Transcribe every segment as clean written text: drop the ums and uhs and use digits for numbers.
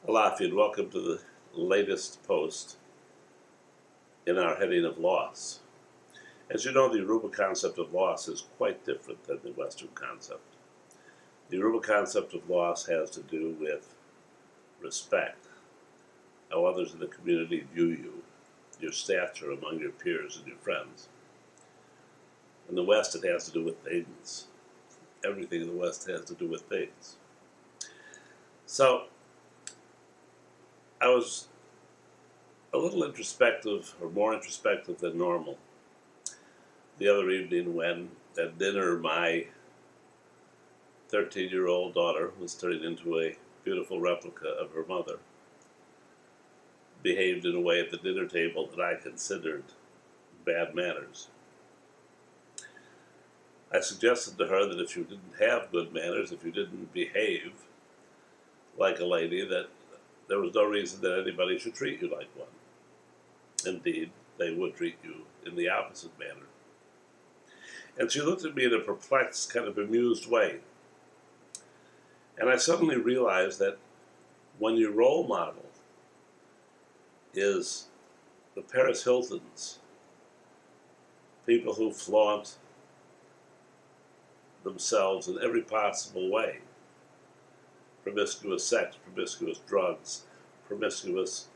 Alofi, and welcome to the latest post in our heading of loss. As you know, the Yoruba concept of loss is quite different than the Western concept. The Yoruba concept of loss has to do with respect, how others in the community view you, your stature among your peers and your friends. In the West, it has to do with things. Everything in the West has to do with things. So, I was a little introspective, or more introspective than normal, the other evening when, at dinner, my 13-year-old daughter, who was turning into a beautiful replica of her mother, behaved in a way at the dinner table that I considered bad manners. I suggested to her that if you didn't have good manners, if you didn't behave like a lady, that there was no reason that anybody should treat you like one. Indeed, they would treat you in the opposite manner. And she looked at me in a perplexed, kind of amused way. And I suddenly realized that when your role model is the Paris Hiltons, people who flaunt themselves in every possible way, promiscuous sex, promiscuous drugs, promiscuous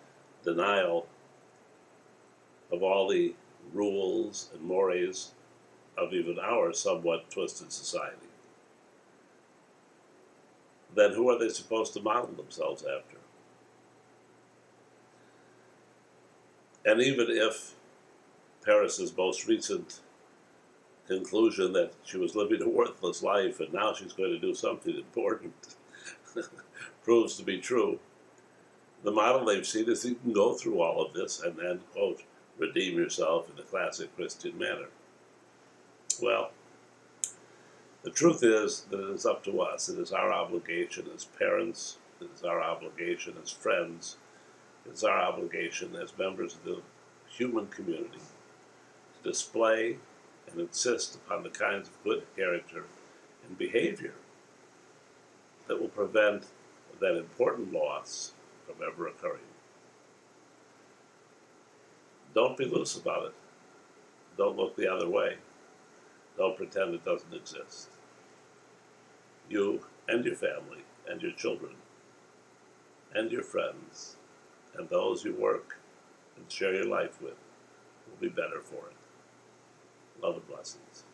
denial of all the rules and mores of even our somewhat twisted society, then who are they supposed to model themselves after? And even if Paris's most recent conclusion that she was living a worthless life and now she's going to do something important proves to be true, the model they've seen is you can go through all of this and then, quote, redeem yourself in the classic Christian manner. Well, the truth is that it is up to us. It is our obligation as parents, it is our obligation as friends, it is our obligation as members of the human community to display and insist upon the kinds of good character and behavior that will prevent that important loss from ever occurring. Don't be loose about it. Don't look the other way. Don't pretend it doesn't exist. You and your family and your children and your friends and those you work and share your life with will be better for it. Love and blessings.